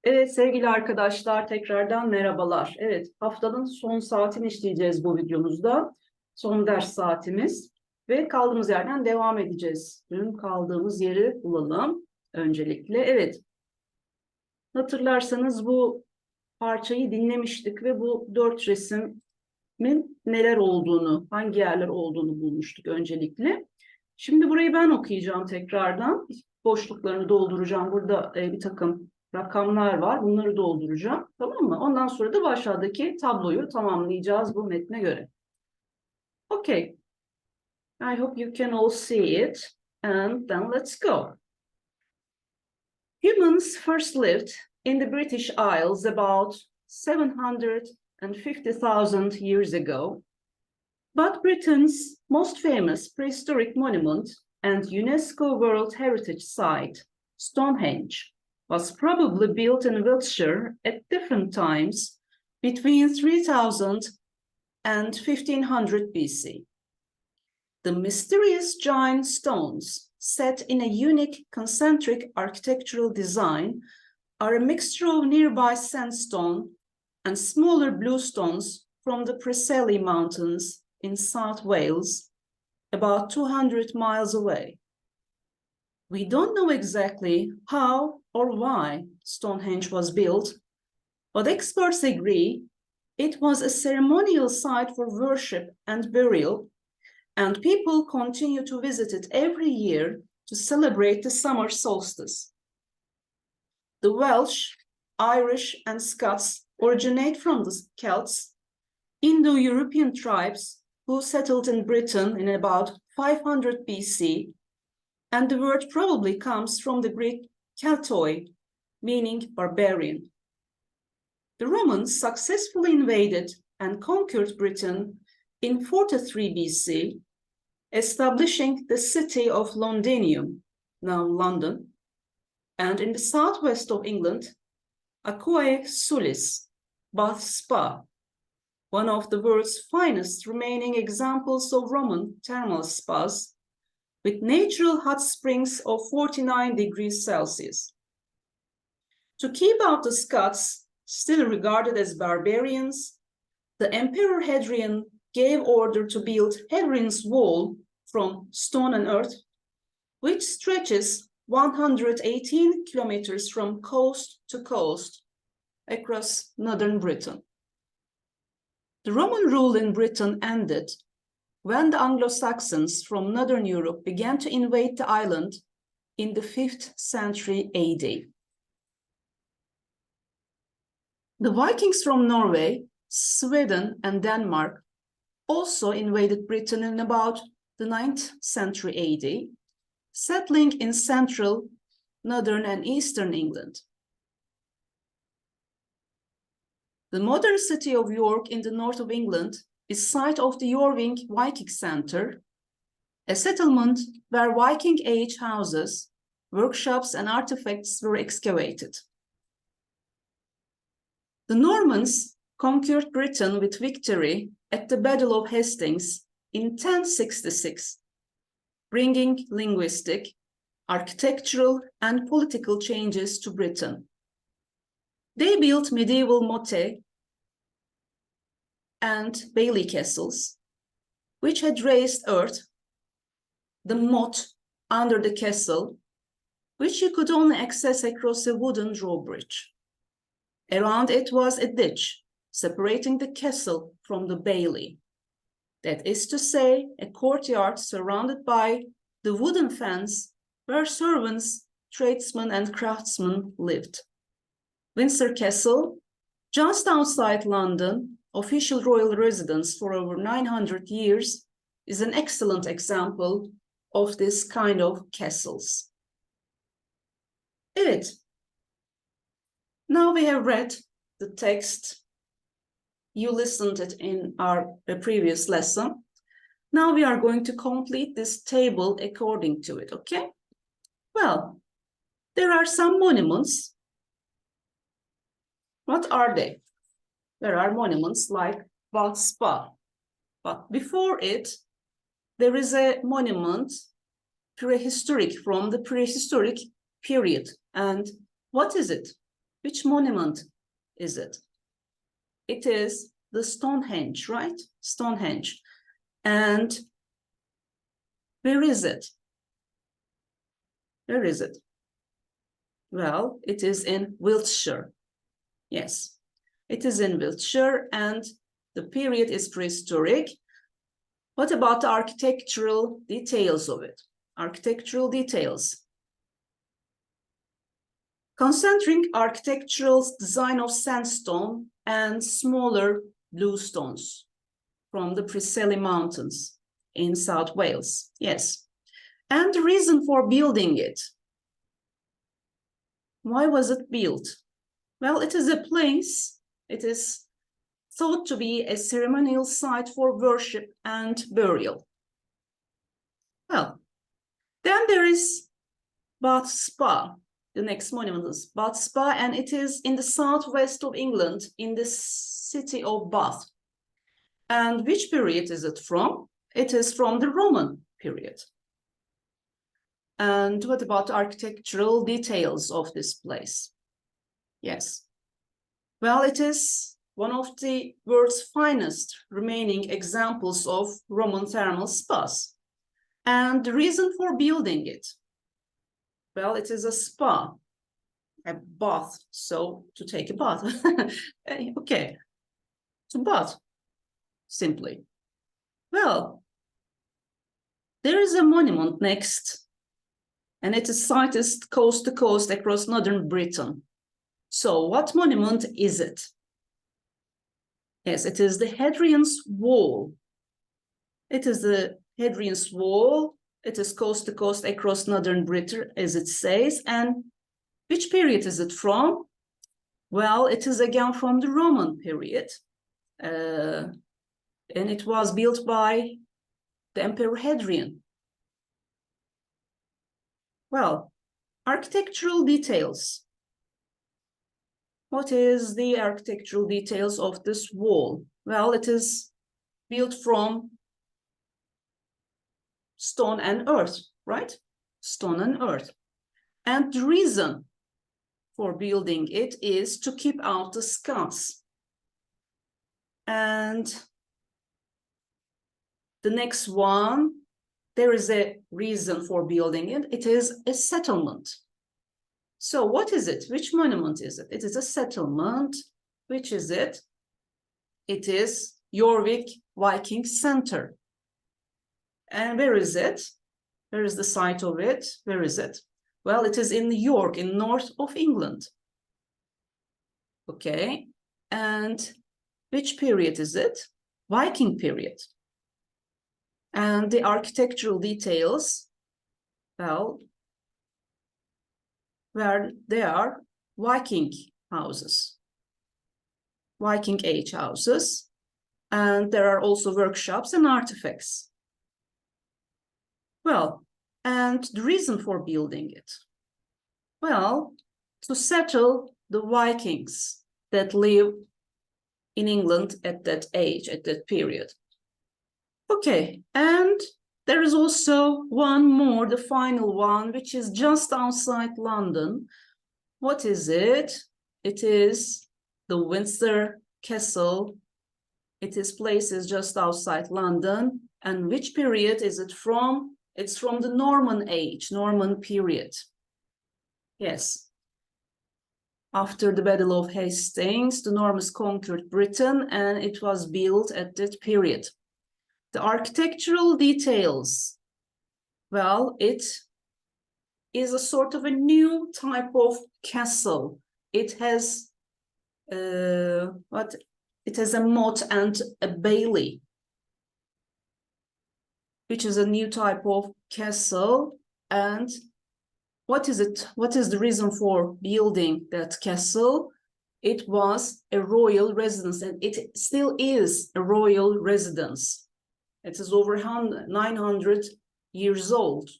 Evet sevgili arkadaşlar tekrardan merhabalar. Evet haftanın son saatini işleyeceğiz bu videomuzda. Son ders saatimiz ve kaldığımız yerden devam edeceğiz. Dün kaldığımız yeri bulalım öncelikle. Evet hatırlarsanız bu parçayı dinlemiştik ve bu dört resmin neler olduğunu, hangi yerler olduğunu bulmuştuk öncelikle. Şimdi burayı ben okuyacağım tekrardan. Boşluklarını dolduracağım. Burada bir takım rakamlar var. Bunları dolduracağım. Tamam mı? Ondan sonra da aşağıdaki tabloyu tamamlayacağız bu metne göre. Okay. I hope you can all see it. And then let's go. Humans first lived in the British Isles about 750,000 years ago. But Britain's most famous prehistoric monument and UNESCO World Heritage Site, Stonehenge, was probably built in Wiltshire at different times between 3000 and 1500 BC. The mysterious giant stones, set in a unique concentric architectural design, are a mixture of nearby sandstone and smaller bluestones from the Preseli Mountains in South Wales, about 200 miles away. We don't know exactly how or why Stonehenge was built, but experts agree it was a ceremonial site for worship and burial, and people continue to visit it every year to celebrate the summer solstice. The Welsh, Irish, and Scots originate from the Celts, Indo-European tribes who settled in Britain in about 500 BC, and the word probably comes from the Greek keltoi, meaning barbarian. The Romans successfully invaded and conquered Britain in 43 BC, establishing the city of Londinium, now London, and in the southwest of England, Aquae Sulis, Bath Spa, one of the world's finest remaining examples of Roman thermal spas, with natural hot springs of 49 degrees Celsius. To keep out the Scots, still regarded as barbarians, the Emperor Hadrian gave order to build Hadrian's Wall from stone and earth, which stretches 118 kilometers from coast to coast across northern Britain. The Roman rule in Britain ended when the Anglo-Saxons from northern Europe began to invade the island in the 5th century AD. The Vikings from Norway, Sweden, and Denmark also invaded Britain in about the 9th century AD, settling in central, northern, and eastern England. The modern city of York in the north of England is site of the Jorvik Viking Center, a settlement where Viking age houses, workshops, and artifacts were excavated. The Normans conquered Britain with victory at the Battle of Hastings in 1066, bringing linguistic, architectural, and political changes to Britain. They built medieval motte and bailey castles, which had raised earth, the moat under the castle, which you could only access across a wooden drawbridge. Around it was a ditch separating the castle from the bailey. That is to say, a courtyard surrounded by the wooden fence where servants, tradesmen, and craftsmen lived. Windsor Castle, just outside London, official royal residence for over 900 years, is an excellent example of this kind of castles. Evet. Now we have read the text. You listened it in our previous lesson. Now we are going to complete this table according to it, okay? Well, there are some monuments. What are they? There are monuments like Bath Spa. But before it, there is a monument prehistoric from the prehistoric period. And what is it? Which monument is it? It is the Stonehenge, right? Stonehenge. And where is it? Where is it? Well, it is in Wiltshire. Yes, it is in Wiltshire, and the period is prehistoric. What about the architectural details of it? Architectural details. Concentric architectural design of sandstone and smaller bluestones from the Preseli Mountains in South Wales. Yes. And the reason for building it. Why was it built? Well, it is a place, it is thought to be a ceremonial site for worship and burial. Well, then there is Bath Spa. The next monument is Bath Spa, and it is in the southwest of England, in the city of Bath. And which period is it from? It is from the Roman period. And what about architectural details of this place? Yes. Well, it is one of the world's finest remaining examples of Roman thermal spas. And the reason for building it? Well, it is a spa, a bath, so to take a bath. Okay, to bath, simply. Well, there is a monument next, and it is sited coast to coast across northern Britain. So what monument is it? Yes, it is the Hadrian's Wall. It is the Hadrian's Wall. It is coast to coast across northern Britain, as it says. And which period is it from? Well, it is again from the Roman period. And it was built by the Emperor Hadrian. Well, architectural details. What is the architectural details of this wall? Well, it is built from stone and earth, right? Stone and earth. And the reason for building it is to keep out the Scots. And the next one, there is a reason for building it. It is a settlement. So what is it? Which monument is it? It is a settlement. Which is it? It is Jorvik Viking Center. And where is it? Where is the site of it? Where is it? Well, it is in York, in north of England. Okay. And which period is it? Viking period. And the architectural details, well, where they are Viking houses, Viking age houses, and there are also workshops and artifacts. Well, and the reason for building it? Well, to settle the Vikings that live in England at that age, at that period. Okay, and there is also one more, the final one, which is just outside London. What is it? It is the Windsor Castle. It is places just outside London. And which period is it from? It's from the Norman age, Norman period. Yes. After the Battle of Hastings, the Normans conquered Britain, and it was built at that period. The architectural details, well, it is a sort of a new type of castle. It has it has a moat and a bailey, which is a new type of castle. And what is it? What is the reason for building that castle? It was a royal residence, and it still is a royal residence. It is over 900 years old,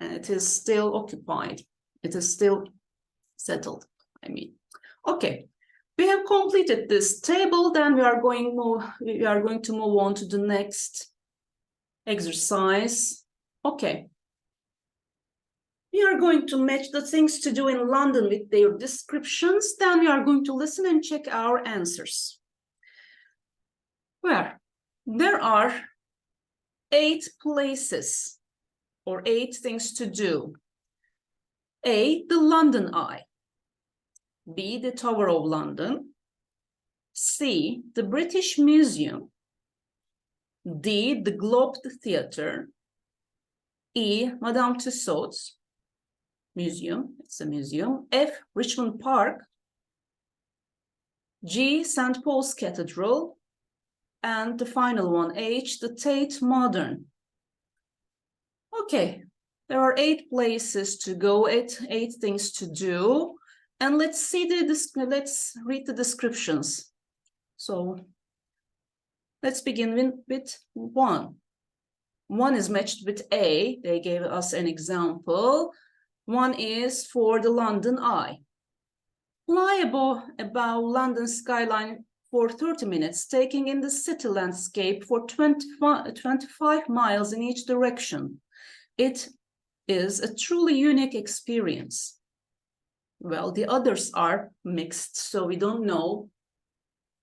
and it is still occupied. It is still settled, I mean. Okay, we have completed this table. Then we are going to move on to the next exercise. Okay. We are going to match the things to do in London with their descriptions. Then we are going to listen and check our answers. Well, there are 8 places or 8 things to do. A, the London Eye. B, the Tower of London. C, the British Museum. D, the Globe Theatre. E, Madame Tussauds Museum, it's a museum. F, Richmond Park. G, St. Paul's Cathedral. And the final one, H, the Tate Modern. Okay, there are 8 places to go, 8 things to do. And let's read the descriptions. So let's begin with 1. 1 is matched with A. They gave us an example. 1 is for the London Eye. Fly above London skyline for 30 minutes, taking in the city landscape for 25 miles in each direction. It is a truly unique experience. Well, the others are mixed, so we don't know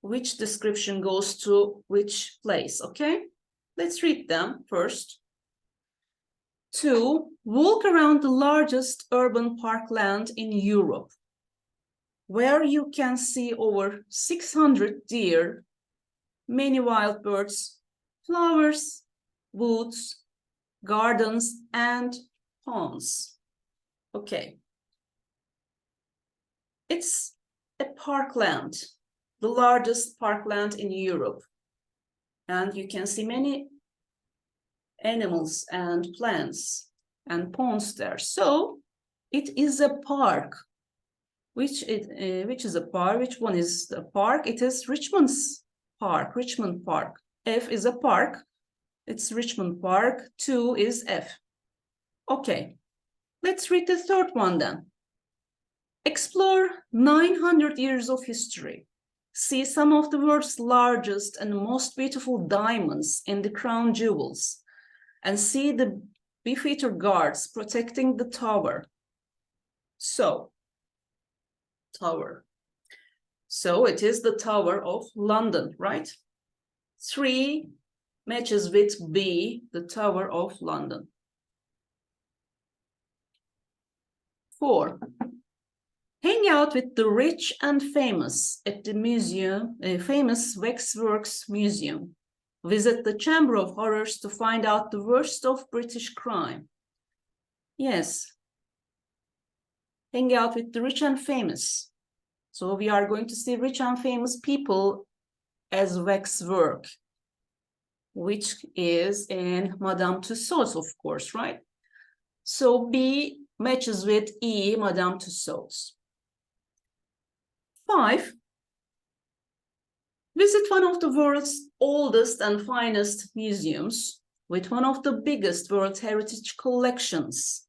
which description goes to which place, okay? Let's read them first. 2, walk around the largest urban parkland in Europe, where you can see over 600 deer, many wild birds, flowers, woods, gardens, and ponds. Okay. It's a parkland, the largest parkland in Europe. And you can see many animals and plants and ponds there. So it is a park. Which is a park? Which one is the park? It is Richmond's Park, Richmond Park. F is a park. It's Richmond Park. 2 is F. Okay, let's read the third one then. Explore 900 years of history. See some of the world's largest and most beautiful diamonds in the crown jewels, and see the beefeater guards protecting the tower. So, tower. So it is the Tower of London, right? 3 matches with B, the Tower of London. 4. Hang out with the rich and famous at the museum, famous Waxworks Museum. Visit the Chamber of Horrors to find out the worst of British crime. Yes. Hang out with the rich and famous. So we are going to see rich and famous people as waxwork, which is in Madame Tussauds, of course, right? So B matches with E, Madame Tussauds. 5. Visit one of the world's oldest and finest museums with one of the biggest World Heritage collections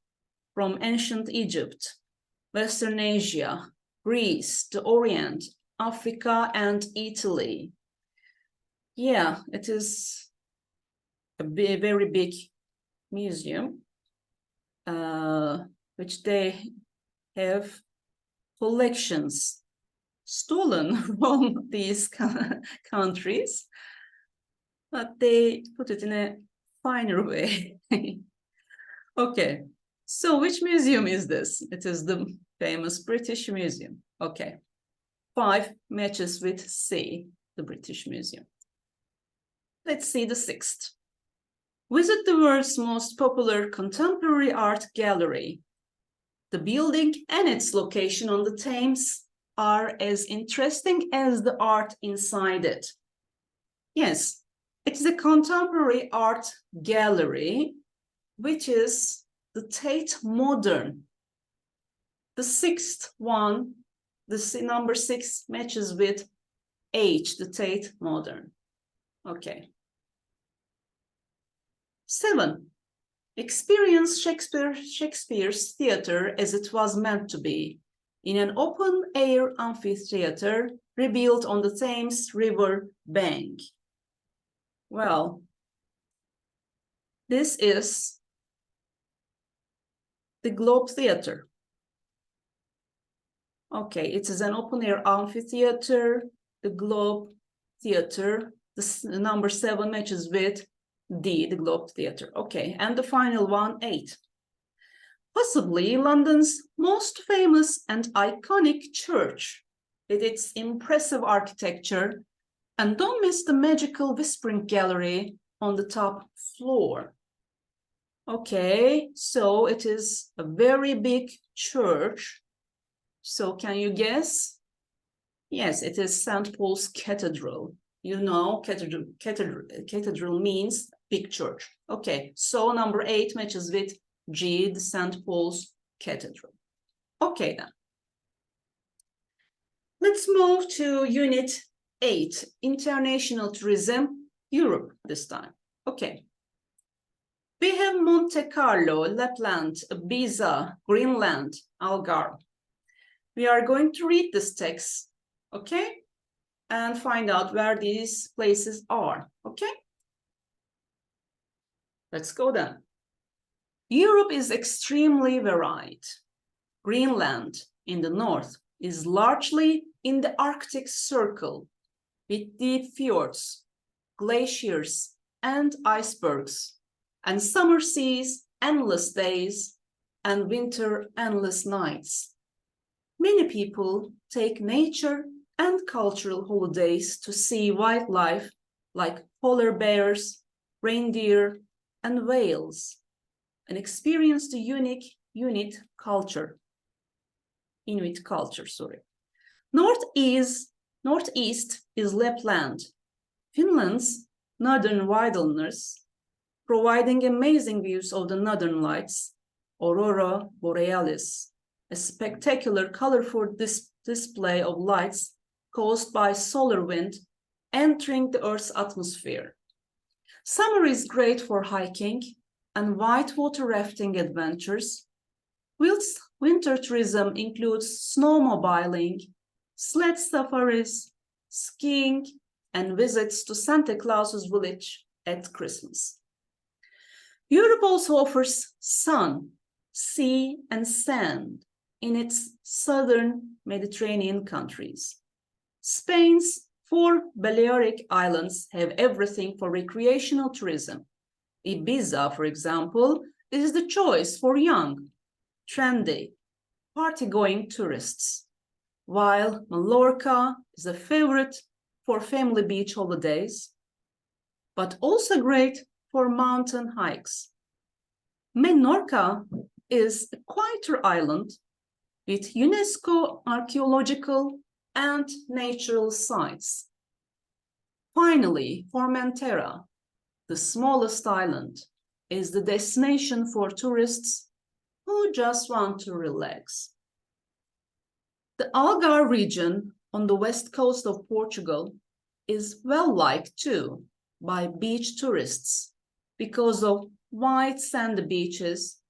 from ancient Egypt, Western Asia, Greece, the Orient, Africa, and Italy. Yeah, it is a very big museum, which they have collections stolen from these countries, but they put it in a finer way. Okay, so which museum is this? It is the famous British Museum. Okay, 5 matches with C, the British Museum. Let's see the 6th. Visit the world's most popular contemporary art gallery. The building and its location on the Thames are as interesting as the art inside it. Yes, it's the contemporary art gallery, which is the Tate Modern. The 6th one, the number 6 matches with H, the Tate Modern. Okay. 7. Experience Shakespeare's theater as it was meant to be, in an open-air amphitheater rebuilt on the Thames River bank. Well, this is The Globe Theatre. Okay, it is an open-air amphitheater. The Globe Theatre. The number 7 matches with D, the Globe Theatre. Okay, and the final one, 8. Possibly London's most famous and iconic church with its impressive architecture. And don't miss the magical whispering gallery on the top floor. Okay, so it is a very big church. So can you guess? Yes, it is St. Paul's Cathedral. You know, cathedral means big church. Okay, so number 8 matches with G, the St. Paul's Cathedral. Okay then. Let's move to Unit 8, International Tourism, Europe this time. Okay. We have Monte Carlo, Lapland, Ibiza, Greenland, Algarve. We are going to read this text, okay? And find out where these places are, okay? Let's go then. Europe is extremely varied. Greenland in the north is largely in the Arctic Circle with deep fjords, glaciers, and icebergs, and summer seas, endless days, and winter endless nights. Many people take nature and cultural holidays to see wildlife like polar bears, reindeer, and whales, and experience the unique Inuit culture. Northeast is Lapland, Finland's northern wilderness, providing amazing views of the northern lights, Aurora Borealis, a spectacular, colorful display of lights caused by solar wind entering the Earth's atmosphere. Summer is great for hiking and whitewater rafting adventures, whilst winter tourism includes snowmobiling, sled safaris, skiing, and visits to Santa Claus's village at Christmas. Europe also offers sun, sea, and sand in its southern Mediterranean countries. Spain's 4 Balearic Islands have everything for recreational tourism. Ibiza, for example, is the choice for young, trendy, party-going tourists, while Mallorca is a favorite for family beach holidays, but also great for mountain hikes. Menorca is a quieter island with UNESCO archaeological and natural sites. Finally, Formentera, the smallest island, is the destination for tourists who just want to relax. The Algarve region on the west coast of Portugal is well liked too by beach tourists because of white sandy beaches,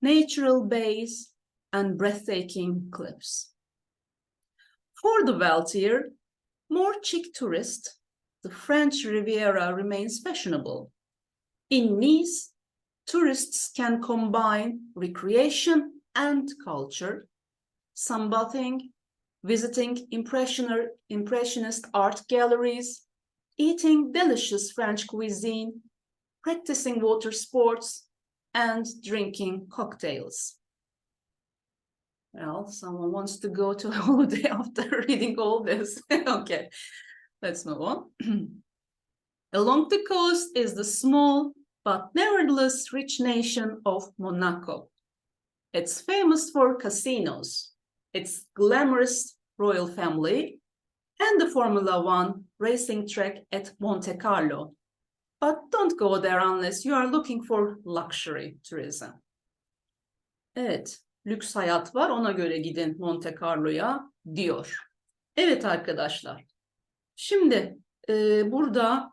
natural bays, and breathtaking cliffs. For the wealthier, more chic tourists, the French Riviera remains fashionable. In Nice, tourists can combine recreation and culture, sunbathing, visiting impressionist art galleries, eating delicious French cuisine, practicing water sports, and drinking cocktails. Well, someone wants to go to a holiday after reading all this. Okay, let's move on. Along the coast is the small but nevertheless rich nation of Monaco. It's famous for casinos, its glamorous royal family, and the Formula One racing track at Monte Carlo. But don't go there unless you are looking for luxury tourism. Evet, lüks hayat var, ona göre gidin Monte Carlo'ya diyor. Evet arkadaşlar, şimdi burada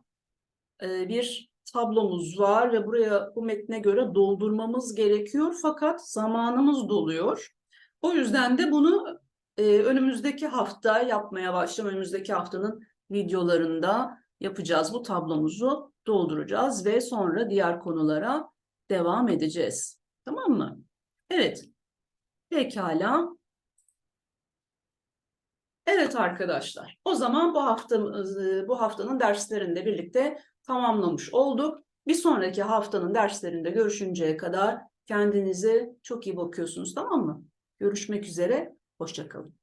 bir tablomuz var ve buraya bu metne göre doldurmamız gerekiyor fakat zamanımız doluyor. O yüzden de bunu önümüzdeki hafta yapmaya başlayacağım. Önümüzdeki haftanın videolarında yapacağız. Bu tablomuzu dolduracağız ve sonra diğer konulara devam edeceğiz. Tamam mı? Evet, pekala. Evet arkadaşlar, o zaman bu haftanın derslerini de birlikte tamamlamış olduk. Bir sonraki haftanın derslerinde görüşünceye kadar kendinize çok iyi bakıyorsunuz, tamam mı? Görüşmek üzere, hoşça kalın.